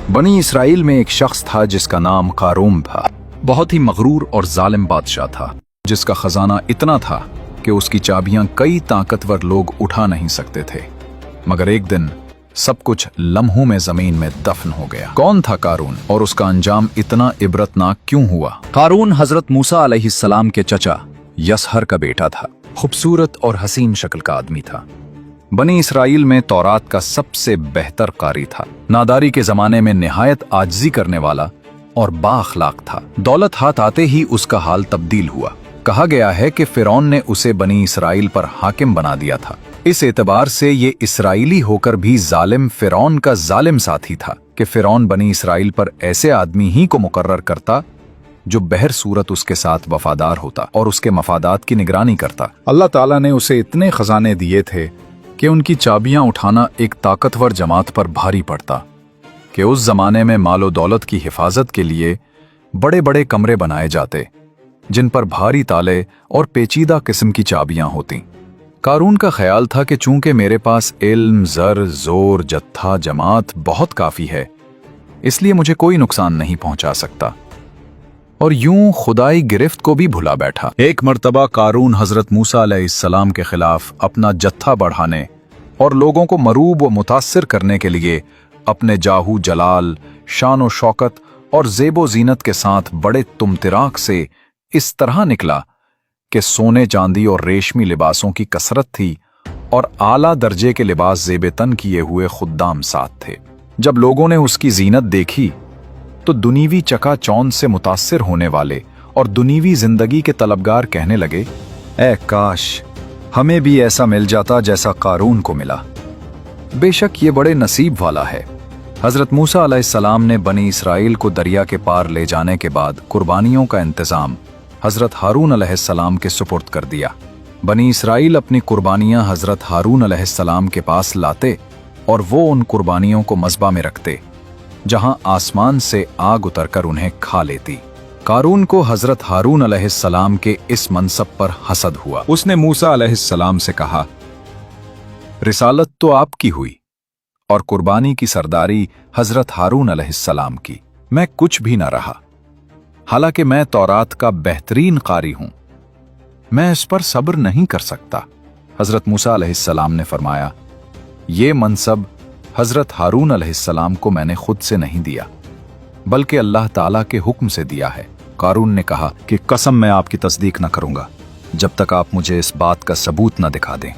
बनी इसराइल में एक शख्स था जिसका नाम कारून था। बहुत ही मगरूर और जालिम बादशाह था, जिसका खजाना इतना था कि उसकी चाबियां कई ताकतवर लोग उठा नहीं सकते थे। मगर एक दिन सब कुछ लम्हों में जमीन में दफन हो गया। कौन था कारून और उसका अंजाम इतना इबरतनाक क्यों हुआ? कारून हजरत मूसा अलैहिस्सलाम के चचा यसहर का बेटा था। खूबसूरत और हसीन शक्ल का आदमी था। बनी इसराइल में तौरात का सबसे बेहतर कारी था। नादारी के जमाने में निहायत आजिज़ी करने वाला और बाअखलाक था। दौलत हाथ आते ही उसका हाल तब्दील हुआ। कहा गया है कि फिरौन ने उसे बनी इसराइल पर हाकिम बना दिया था। इस एतबार से ये इसराइली होकर भी जालिम फिरौन का जालिम साथी था कि फिरौन बनी इसराइल पर ऐसे आदमी ही को मुकर्रर करता जो बहर सूरत उसके साथ वफादार होता और उसके मफादात की निगरानी करता। अल्लाह ताला ने उसे इतने खजाने दिए थे कि उनकी चाबियां उठाना एक ताकतवर जमात पर भारी पड़ता कि उस जमाने में मालो दौलत की हिफाजत के लिए बड़े बड़े कमरे बनाए जाते जिन पर भारी ताले और पेचीदा किस्म की चाबियां होती। कारून का ख्याल था कि चूंकि मेरे पास इल्म, ज़र, जोर, जत्था, जमात बहुत काफी है, इसलिए मुझे कोई नुकसान नहीं पहुंचा सकता, और यूं खुदाई गिरफ्त को भी भुला बैठा। एक मर्तबा कारून हजरत मूसा अलैहिस्सलाम के खिलाफ अपना जत्था बढ़ाने और लोगों को मरूब व मुतासिर करने के लिए अपने जाहू जलाल, शान व शौकत और ज़ेबो ज़ीनत के साथ बड़े तुमतिराक से इस तरह निकला कि सोने चांदी और रेशमी लिबासों की कसरत थी और आला दर्जे के लिबास ज़ेबे तन किए हुए खुद्दाम साथ थे। जब लोगों ने उसकी जीनत देखी तो दुनीवी चकाचौंध से मुतासिर होने वाले और दुनीवी जिंदगी के तलबगार कहने लगे, ऐ काश हमें भी ऐसा मिल जाता जैसा कारून को मिला। बेशक ये बड़े नसीब वाला है। हजरत मूसा अलैहिस्सलाम ने बनी इसराइल को दरिया के पार ले जाने के बाद कुर्बानियों का इंतजाम हजरत हारून अलैहिस्सलाम के सुपुर्द कर दिया। बनी इसराइल अपनी कुर्बानियां हजरत हारून अलैहिस्सलाम के पास लाते और वो उन कुर्बानियों को मज़बा में रखते जहां आसमान से आग उतरकर उन्हें खा लेती। कारून को हजरत हारून अलैहिस्सलाम के इस मनसब पर हसद हुआ। उसने मूसा अलैहिस्सलाम से कहा, रिसालत तो आपकी हुई और कुर्बानी की सरदारी हजरत हारून अलैहिस्सलाम की। मैं कुछ भी न रहा, हालांकि मैं तौरात का बेहतरीन कारी हूं। मैं इस पर सब्र नहीं कर सकता। हजरत मूसा अलैहिस्सलाम ने फरमाया, ये मनसब हजरत हारून अलैहिस्सलाम को मैंने खुद से नहीं दिया, बल्कि अल्लाह ताला के हुक्म से दिया है। कारून ने कहा कि कसम मैं आपकी तस्दीक न करूंगा जब तक आप मुझे इस बात का सबूत न दिखा दें।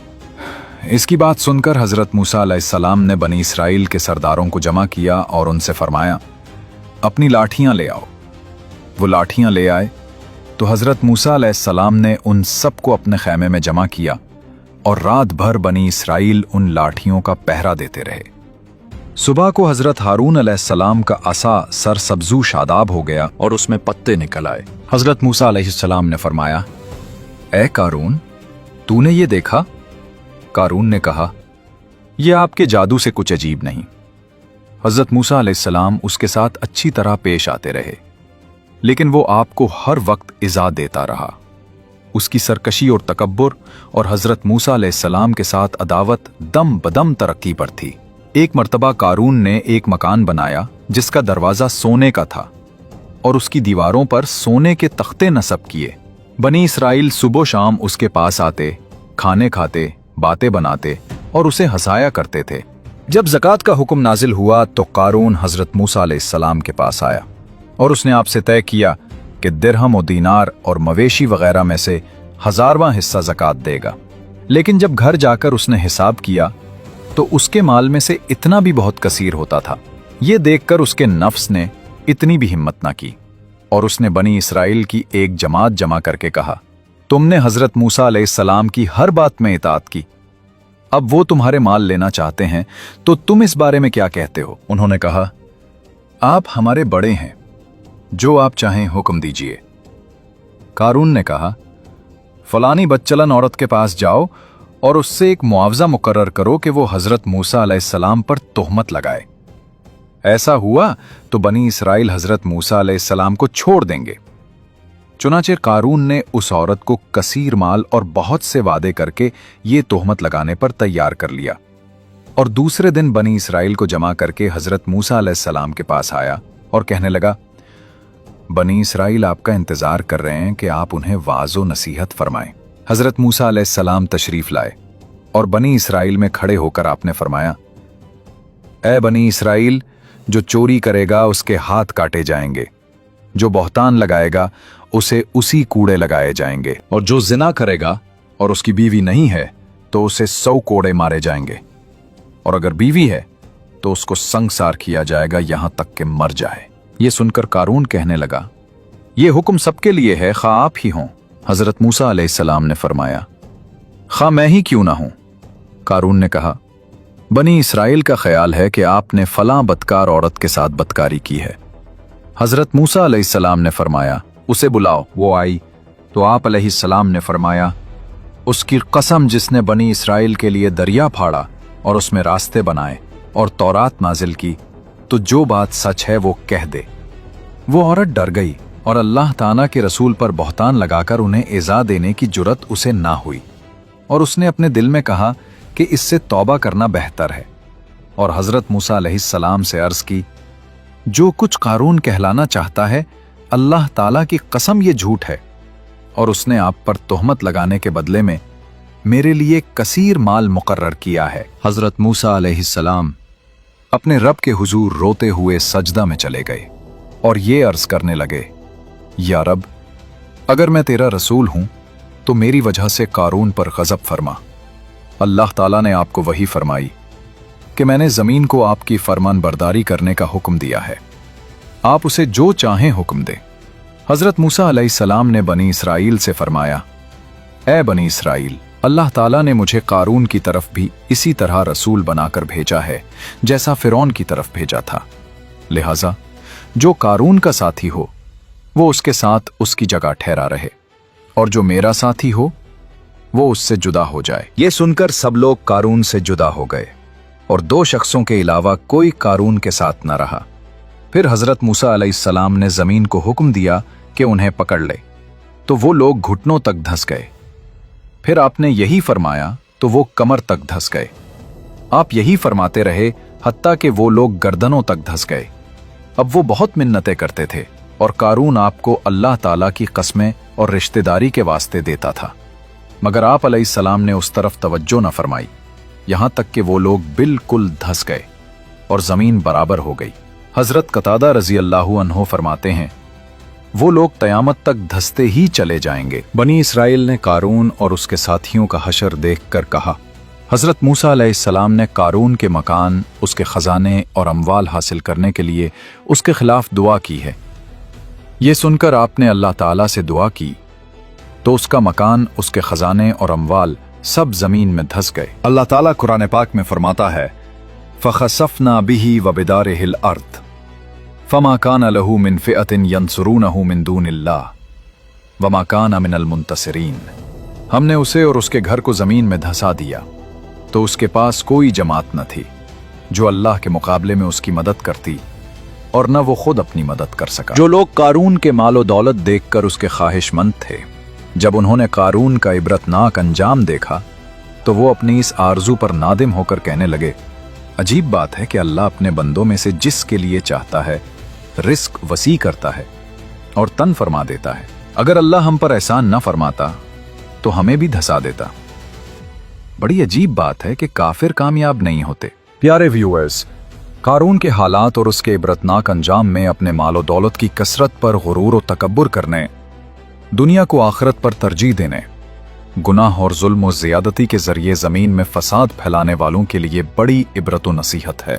इसकी बात सुनकर हजरत मूसा अलैहिस्सलाम ने बनी इसराइल के सरदारों को जमा किया और उनसे फरमाया, अपनी लाठियां ले आओ। वो लाठियां ले आए तो हजरत मूसा अलैहिस्सलाम ने उन सबको अपने खैमे में जमा किया और रात भर बनी इसराइल उन लाठियों का पहरा देते रहे। सुबह को हजरत हारून अलैहिस्सलाम का असा सरसब्जू शादाब हो गया और उसमें पत्ते निकल आए। हजरत मूसा अलैहिस्सलाम ने फरमाया, ए कारून, तूने ये देखा? कारून ने कहा, यह आपके जादू से कुछ अजीब नहीं। हजरत मूसा अलैहिस्सलाम उसके साथ अच्छी तरह पेश आते रहे, लेकिन वो आपको हर वक्त इज़ा देता रहा। उसकी सरकशी और तकब्बुर और हजरत मूसा अलैहिस्सलाम के साथ अदावत दम बदम तरक्की पर थी। एक मर्तबा कारून ने एक मकान बनाया जिसका दरवाजा सोने का था और उसकी दीवारों पर सोने के तख्ते नस्ब किए। बनी इसराइल सुबह शाम उसके पास आते, खाने खाते, बातें बनाते और उसे हंसाया करते थे। जब ज़कात का हुक्म नाजिल हुआ तो कारून हजरत मूसा अलैहिस्सलाम के पास आया और उसने आपसे तय किया कि दिरहम और दीनार और मवेशी वगैरह में से 1000वां हिस्सा ज़कात देगा। लेकिन जब घर जाकर उसने हिसाब किया तो उसके माल में से इतना भी बहुत कसीर होता था। ये देखकर उसके नफ्स ने इतनी भी हिम्मत ना की और उसने बनी इसराइल की एक जमात जमा करके कहा, तुमने हजरत मूसा अलैहिस्सलाम की हर बात में इताअत की, अब वो तुम्हारे माल लेना चाहते हैं तो तुम इस बारे में क्या कहते हो? उन्होंने कहा, आप हमारे बड़े हैं, जो आप चाहें हुक्म दीजिए। कारून ने कहा, फलानी बदचलन औरत के पास जाओ और उससे एक मुआवजा मुकर्रर करो कि वो हजरत मूसा अलैहिस्सलाम पर तोहमत लगाए। ऐसा हुआ तो बनी इसराइल हजरत मूसा अलैहिस्सलाम को छोड़ देंगे। चुनाचे कारून ने उस औरत को कसीर माल और बहुत से वादे करके ये तोहमत लगाने पर तैयार कर लिया और दूसरे दिन बनी इसराइल को जमा करके हजरत मूसा अलैहिस्सलाम के पास आया और कहने लगा, बनी इसराइल आपका इंतजार कर रहे हैं कि आप उन्हें वाज़ो नसीहत फरमाएं। हजरत मूसा अलैहिस्सलाम तशरीफ लाए और बनी इसराइल में खड़े होकर आपने फरमाया, ए बनी इसराइल, जो चोरी करेगा उसके हाथ काटे जाएंगे, जो बहतान लगाएगा उसे उसी कूड़े लगाए जाएंगे, और जो जिना करेगा और उसकी बीवी नहीं है तो उसे 100 कोड़े मारे जाएंगे, और अगर बीवी है तो उसको संगसार किया जाएगा यहां तक कि मर जाए। ये सुनकर कारून कहने लगा, ये हुक्म सबके लिए है, खा आप ही हों। हजरत मूसा अलैहिस्सलाम ने फरमाया, खा मैं ही क्यों ना हूं। कारून ने कहा, बनी इसराइल का ख्याल है कि आपने फलां बदकार औरत के साथ बदकारी की है। हजरत मूसा अलैहिस्सलाम ने फरमाया, उसे बुलाओ। वो आई तो आप अलैहिस्सलाम ने फरमाया, उसकी कसम जिसने बनी इसराइल के लिए दरिया फाड़ा और उसमें रास्ते बनाए और तौरात नाजिल की, तो जो बात सच है वो कह दे। वो औरत डर गई और अल्लाह ताला के रसूल पर बहतान लगाकर उन्हें इज़ा देने की जुर्रत उसे ना हुई, और उसने अपने दिल में कहा कि इससे तौबा करना बेहतर है। और हजरत मूसा अलैहिस्सलाम से अर्ज की, जो कुछ कारून कहलाना चाहता है, अल्लाह ताला की कसम ये झूठ है, और उसने आप पर तोहमत लगाने के बदले में मेरे लिए कसीर माल मुकर्रर किया है। हजरत मूसा अलैहिस्सलाम अपने रब के हुजूर रोते हुए सजदा में चले गए और ये अर्ज करने लगे, या रब, अगर मैं तेरा रसूल हूं तो मेरी वजह से कारून पर गजब फरमा। अल्लाह ताला ने आपको वही फरमाई कि मैंने जमीन को आपकी फरमान बरदारी करने का हुक्म दिया है, आप उसे जो चाहें हुक्म दे। हजरत मूसा अलैहिस्सलाम ने बनी इसराइल से फरमाया, ए बनी इसराइल, अल्लाह ताला ने मुझे कारून की तरफ भी इसी तरह रसूल बनाकर भेजा है जैसा फिरौन की तरफ भेजा था। लिहाजा जो कारून का साथी हो वो उसके साथ उसकी जगह ठहरा रहे, और जो मेरा साथी हो वो उससे जुदा हो जाए। ये सुनकर सब लोग कारून से जुदा हो गए और 2 शख्सों के अलावा कोई कारून के साथ न रहा। फिर हजरत मूसा अलैहिस्सलाम ने जमीन को हुक्म दिया कि उन्हें पकड़ ले, तो वो लोग घुटनों तक धंस गए। फिर आपने यही फरमाया तो वो कमर तक धंस गए। आप यही फरमाते रहे हत्ता कि वो लोग गर्दनों तक धंस गए। अब वो बहुत मिन्नतें करते थे और कारून आपको अल्लाह ताला की कस्में और रिश्तेदारी के वास्ते देता था, मगर आप अलैहिस्सलाम ने उस तरफ तवज्जो न फरमाई, यहां तक कि वो लोग बिल्कुल धंस गए और जमीन बराबर हो गई। हजरत कतादा रजी अल्लाहु अन्हो फरमाते हैं, वो लोग क़यामत तक धंसते ही चले जाएंगे। बनी इसराइल ने कारून और उसके साथियों का हशर देखकर कहा, हजरत मूसा अलैहिस्सलाम ने कारून के मकान, उसके खजाने और अमवाल हासिल करने के लिए उसके खिलाफ दुआ की है। ये सुनकर आपने अल्लाह ताला से दुआ की तो उसका मकान, उसके खजाने और अमवाल सब जमीन में धंस गए। अल्लाह ताला कुरान पाक में फरमाता है, फ़ख़सफ़ना बिही व बिदारिहिल अर्द फ़मा कान लहू मिन फ़िअतिन यंसुरूनहू मिन दूनिल्लाह वमा कान मिनल मुंतसिरीन। हमने उसे और उसके घर को जमीन में धंसा दिया तो उसके पास कोई जमात न थी जो अल्लाह के मुकाबले में उसकी मदद करती, और न वो खुद अपनी मदद कर सका। जो लोग कारून के मालो दौलत देखकर उसके ख्वाहिशमंद थे, जब उन्होंने कारून का इबरतनाक अंजाम देखा तो वो अपनी इस आरजू पर नादिम होकर कहने लगे, अजीब बात है कि अल्लाह अपने बंदों में से जिसके लिए चाहता है रिस्क वसी करता है और तन फरमा देता है। अगर अल्लाह हम पर एहसान न फरमाता तो हमें भी धंसा देता। बड़ी अजीब बात है कि काफिर कामयाब नहीं होते। प्यारे व्यूअर्स, कारून के हालात और उसके इबरतनाक अंजाम में अपने मालो दौलत की कसरत पर गुरूर और तकब्बुर करने, दुनिया को आखिरत पर तरजीह देने, गुनाह और जुल्म और ज़ियादती के जरिए जमीन में फसाद फैलाने वालों के लिए बड़ी इबरत व नसीहत है।